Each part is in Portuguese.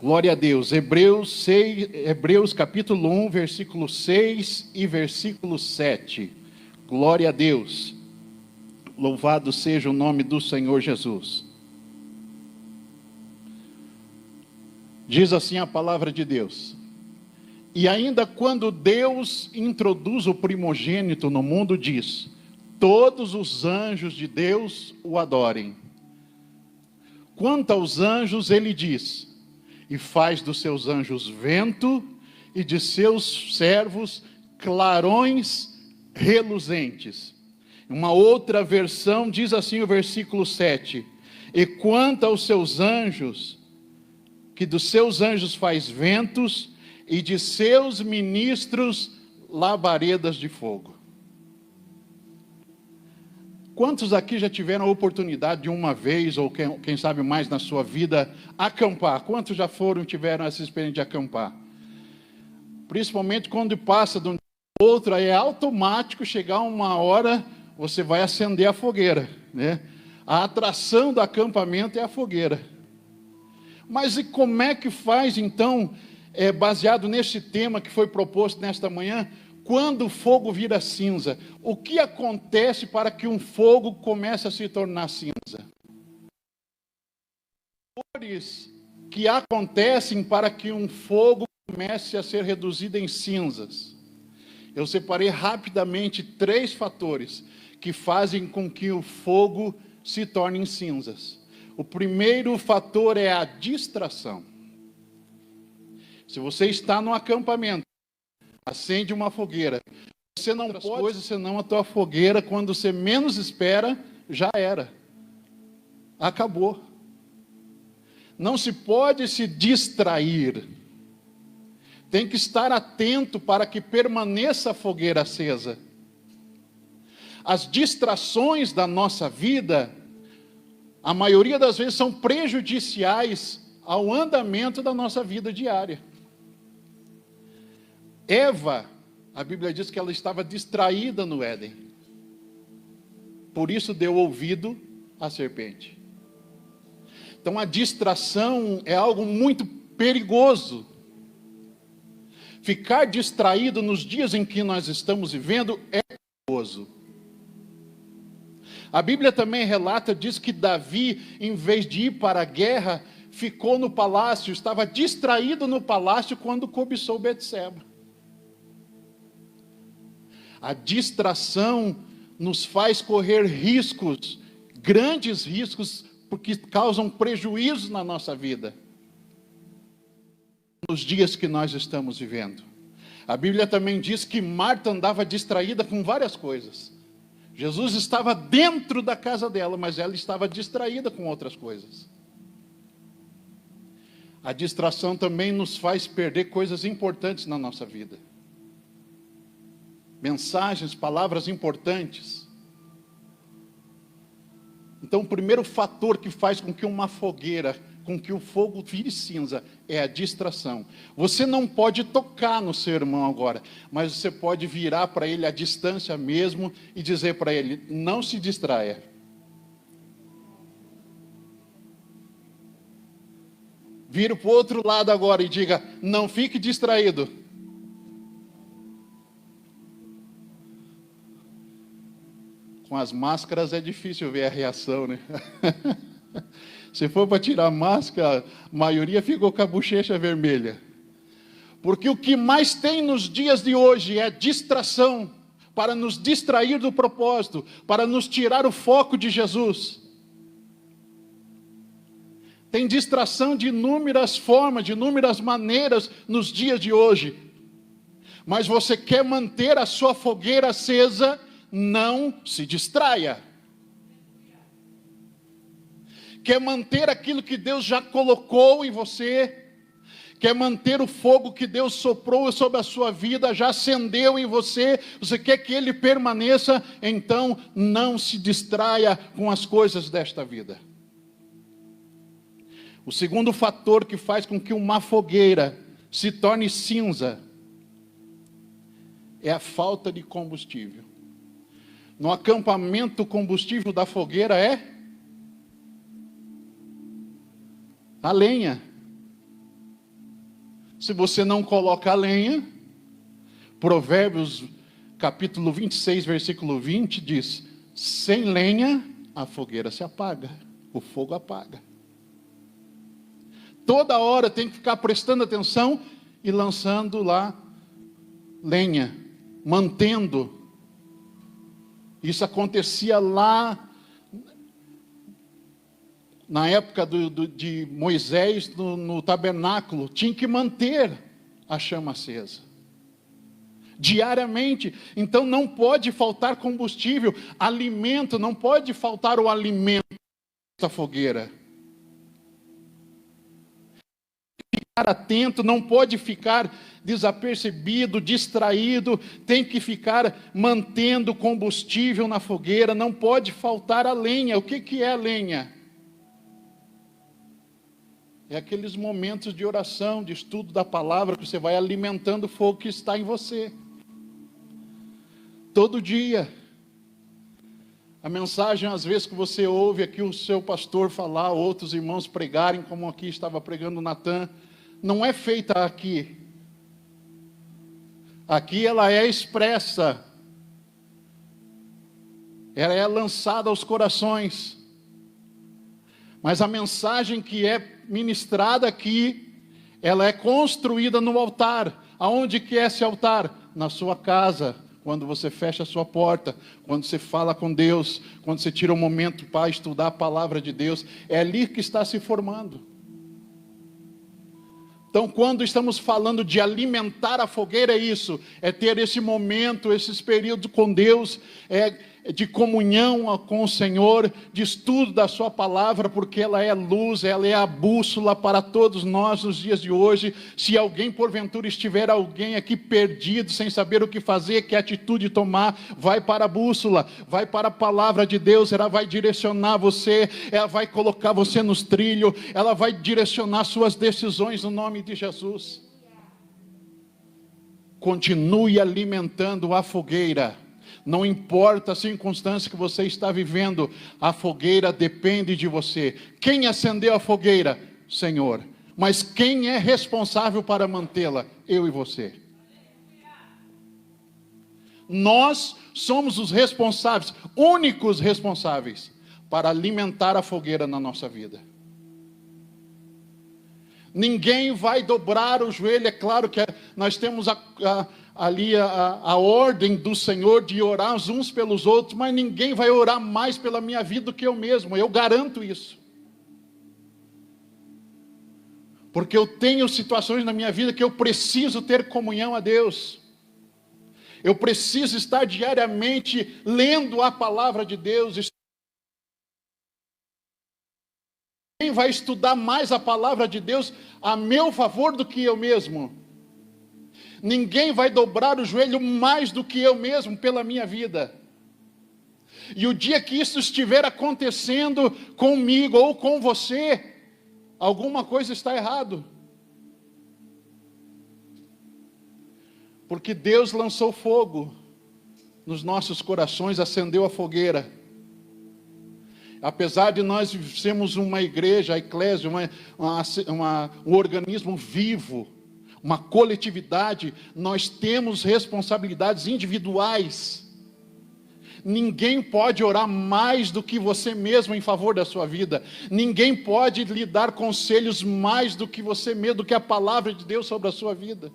Glória a Deus. Hebreus capítulo 1, versículo 6 e versículo 7. Glória a Deus. Louvado seja o nome do Senhor Jesus. Diz assim a palavra de Deus: e ainda quando Deus introduz o primogênito no mundo, diz: todos os anjos de Deus o adorem. Quanto aos anjos, ele diz: e faz dos seus anjos vento, e de seus servos clarões reluzentes. Uma outra versão diz assim o versículo 7: e quanto aos seus anjos, que dos seus anjos faz ventos, e de seus ministros labaredas de fogo. Quantos aqui já tiveram a oportunidade de uma vez, ou quem sabe mais na sua vida, acampar? Quantos já tiveram essa experiência de acampar? Principalmente quando passa de um dia para o outro, aí é automático chegar uma hora, você vai acender a fogueira, né? A atração do acampamento é a fogueira. Mas e como é que faz então, baseado nesse tema que foi proposto nesta manhã, quando o fogo vira cinza? O que acontece para que um fogo comece a se tornar cinza? Fatores que acontecem para que um fogo comece a ser reduzido em cinzas. Eu separei rapidamente 3 fatores que fazem com que o fogo se torne em cinzas. O primeiro fator é a distração. Se você está no acampamento, acende uma fogueira, você não pode coisa senão a tua fogueira, quando você menos espera, já era. Acabou. Não se pode se distrair. Tem que estar atento para que permaneça a fogueira acesa. As distrações da nossa vida, a maioria das vezes, são prejudiciais ao andamento da nossa vida diária. Eva, a Bíblia diz que ela estava distraída no Éden. Por isso deu ouvido à serpente. Então a distração é algo muito perigoso. Ficar distraído nos dias em que nós estamos vivendo é perigoso. A Bíblia também relata, diz que Davi, em vez de ir para a guerra, ficou no palácio, estava distraído no palácio quando cobiçou Betseba. A distração nos faz correr riscos, grandes riscos, porque causam prejuízo na nossa vida, nos dias que nós estamos vivendo. A Bíblia também diz que Marta andava distraída com várias coisas. Jesus estava dentro da casa dela, mas ela estava distraída com outras coisas. A distração também nos faz perder coisas importantes na nossa vida. Mensagens, palavras importantes. Então, o primeiro fator que faz com que uma fogueira, com que o fogo vire cinza, é a distração. Você não pode tocar no seu irmão agora, mas você pode virar para ele à distância mesmo e dizer para ele: não se distraia. Vira para o outro lado agora e diga: não fique distraído. Com as máscaras é difícil ver a reação, né? Se for para tirar a máscara, a maioria ficou com a bochecha vermelha. Porque o que mais tem nos dias de hoje é distração, para nos distrair do propósito, para nos tirar o foco de Jesus. Tem distração de inúmeras formas, de inúmeras maneiras nos dias de hoje. Mas você quer manter a sua fogueira acesa, não se distraia. Quer manter aquilo que Deus já colocou em você, quer manter o fogo que Deus soprou sobre a sua vida, já acendeu em você, você quer que ele permaneça, então não se distraia com as coisas desta vida. O segundo fator que faz com que uma fogueira se torne cinza é a falta de combustível. No acampamento, o combustível da fogueira é a lenha. Se você não coloca a lenha, Provérbios capítulo 26, versículo 20 diz: sem lenha a fogueira se apaga, o fogo apaga. Toda hora tem que ficar prestando atenção e lançando lá lenha, mantendo. Isso acontecia lá na época de Moisés no tabernáculo. Tinha que manter a chama acesa diariamente. Então não pode faltar combustível, alimento, não pode faltar o alimento da fogueira. Ficar atento, não pode ficar desapercebido, distraído, tem que ficar mantendo combustível na fogueira, não pode faltar a lenha. O que é a lenha? É aqueles momentos de oração, de estudo da palavra, que você vai alimentando o fogo que está em você. Todo dia. A mensagem, às vezes, que você ouve aqui o seu pastor falar, outros irmãos pregarem, como aqui estava pregando o Natan, não é feita aqui. Aqui ela é expressa. Ela é lançada aos corações. Mas a mensagem que é ministrada aqui, ela é construída no altar. Aonde que é esse altar? Na sua casa, quando você fecha a sua porta, quando você fala com Deus, quando você tira um momento para estudar a palavra de Deus, é ali que está se formando. Então, quando estamos falando de alimentar a fogueira, é isso, é ter esse momento, esses períodos com Deus, de comunhão com o Senhor, de estudo da sua palavra, porque ela é luz, ela é a bússola para todos nós nos dias de hoje. Se alguém porventura estiver alguém aqui perdido, sem saber o que fazer, que atitude tomar, vai para a bússola, vai para a palavra de Deus, ela vai direcionar você, ela vai colocar você nos trilhos, ela vai direcionar suas decisões no nome de Jesus. Continue alimentando a fogueira. Não importa a circunstância que você está vivendo, a fogueira depende de você. Quem acendeu a fogueira? Senhor. Mas quem é responsável para mantê-la? Eu e você. Nós somos os responsáveis, únicos responsáveis, para alimentar a fogueira na nossa vida. Ninguém vai dobrar o joelho. É claro que nós temos ali a ordem do Senhor de orar uns pelos outros, mas ninguém vai orar mais pela minha vida do que eu mesmo, eu garanto isso. Porque eu tenho situações na minha vida que eu preciso ter comunhão a Deus. Eu preciso estar diariamente lendo a palavra de Deus. Quem vai estudar mais a palavra de Deus a meu favor do que eu mesmo? Ninguém vai dobrar o joelho mais do que eu mesmo pela minha vida. E o dia que isso estiver acontecendo comigo ou com você, alguma coisa está errado. Porque Deus lançou fogo nos nossos corações, acendeu a fogueira. Apesar de nós sermos uma igreja, a eclésia, um organismo vivo, uma coletividade, nós temos responsabilidades individuais. Ninguém pode orar mais do que você mesmo em favor da sua vida. Ninguém pode lhe dar conselhos mais do que você mesmo, do que a palavra de Deus sobre a sua vida.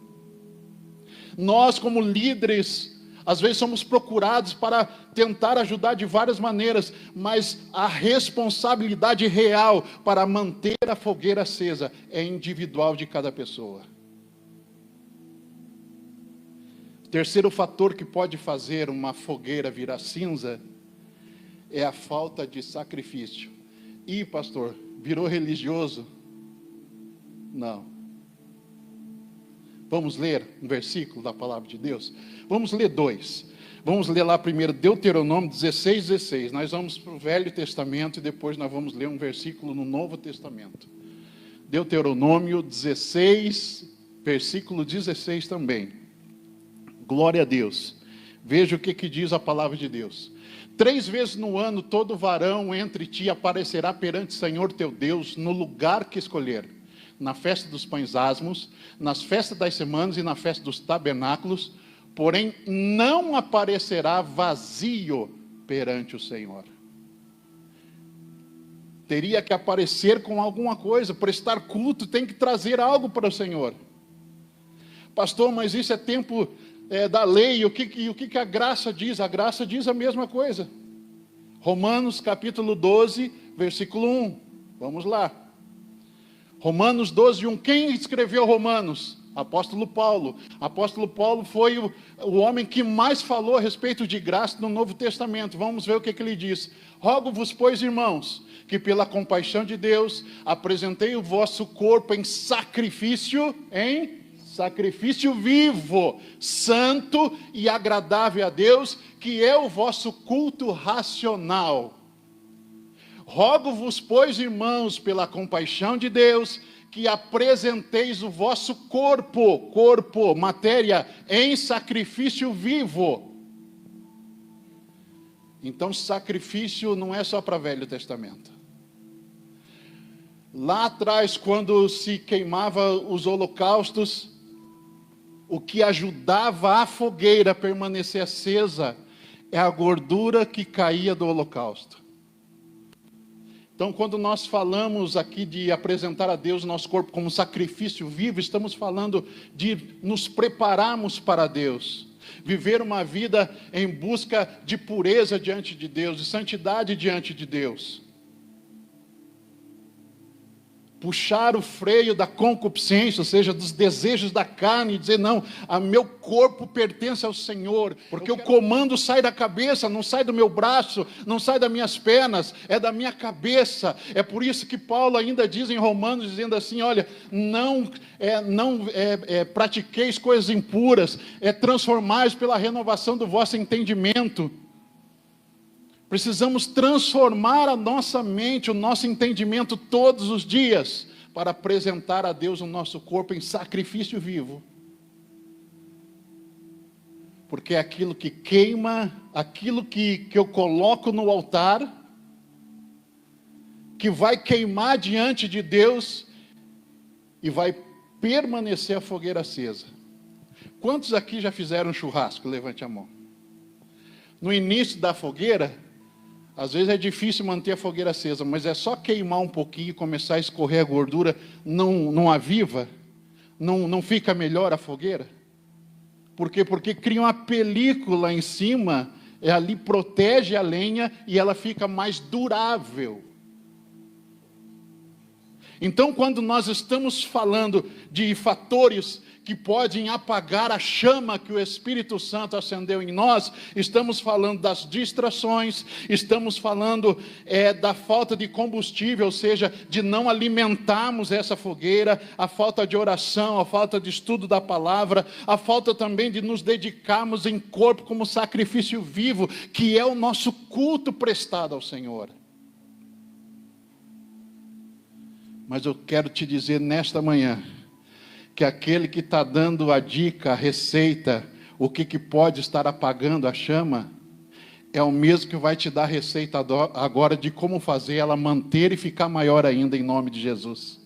Nós, como líderes, às vezes somos procurados para tentar ajudar de várias maneiras, mas a responsabilidade real para manter a fogueira acesa é individual de cada pessoa. O terceiro fator que pode fazer uma fogueira virar cinza é a falta de sacrifício. Ih, pastor, virou religioso? Não. Vamos ler um versículo da palavra de Deus? Vamos ler 2. Vamos ler lá primeiro Deuteronômio 16, 16. Nós vamos para o Velho Testamento e depois nós vamos ler um versículo no Novo Testamento. Deuteronômio 16, versículo 16 também. Glória a Deus. Veja o que diz a palavra de Deus. 3 vezes no ano todo varão entre ti aparecerá perante o Senhor teu Deus no lugar que escolher. na festa dos pães asmos, nas festas das semanas e na festa dos tabernáculos, porém não aparecerá vazio perante o Senhor. Teria que aparecer com alguma coisa, prestar culto, tem que trazer algo para o Senhor. Pastor, mas isso é tempo da lei, o que a graça diz? A graça diz a mesma coisa. Romanos capítulo 12, versículo 1, vamos lá. Romanos 12, 1, quem escreveu Romanos? Apóstolo Paulo. Apóstolo Paulo foi o homem que mais falou a respeito de graça no Novo Testamento. Vamos ver o que ele diz. Rogo-vos, pois, irmãos, que pela compaixão de Deus, apresentei o vosso corpo em sacrifício vivo, santo e agradável a Deus, que é o vosso culto racional. Rogo-vos, pois, irmãos, pela compaixão de Deus, que apresenteis o vosso corpo, matéria, em sacrifício vivo. Então, sacrifício não é só para Velho Testamento. Lá atrás, quando se queimava os holocaustos, o que ajudava a fogueira a permanecer acesa é a gordura que caía do holocausto. Então, quando nós falamos aqui de apresentar a Deus o nosso corpo como sacrifício vivo, estamos falando de nos prepararmos para Deus. Viver uma vida em busca de pureza diante de Deus, de santidade diante de Deus. Puxar o freio da concupiscência, ou seja, dos desejos da carne, e dizer, não, o meu corpo pertence ao Senhor, porque o comando sai da cabeça, não sai do meu braço, não sai das minhas pernas, é da minha cabeça. É por isso que Paulo ainda diz em Romanos, dizendo assim, olha, não pratiqueis coisas impuras, transformais pela renovação do vosso entendimento. Precisamos transformar a nossa mente, o nosso entendimento todos os dias, para apresentar a Deus o nosso corpo em sacrifício vivo. Porque é aquilo que queima, aquilo que eu coloco no altar, que vai queimar diante de Deus e vai permanecer a fogueira acesa. Quantos aqui já fizeram churrasco? Levante a mão. No início da fogueira, às vezes é difícil manter a fogueira acesa, mas é só queimar um pouquinho e começar a escorrer a gordura, não aviva, não fica melhor a fogueira? Por quê? Porque cria uma película em cima, ali protege a lenha e ela fica mais durável. Então, quando nós estamos falando de fatores que podem apagar a chama que o Espírito Santo acendeu em nós, estamos falando das distrações, estamos falando da falta de combustível, ou seja, de não alimentarmos essa fogueira, a falta de oração, a falta de estudo da palavra, a falta também de nos dedicarmos em corpo como sacrifício vivo, que é o nosso culto prestado ao Senhor. Mas eu quero te dizer nesta manhã, que aquele que está dando a dica, a receita, o que pode estar apagando a chama, é o mesmo que vai te dar a receita agora de como fazer ela manter e ficar maior ainda, em nome de Jesus.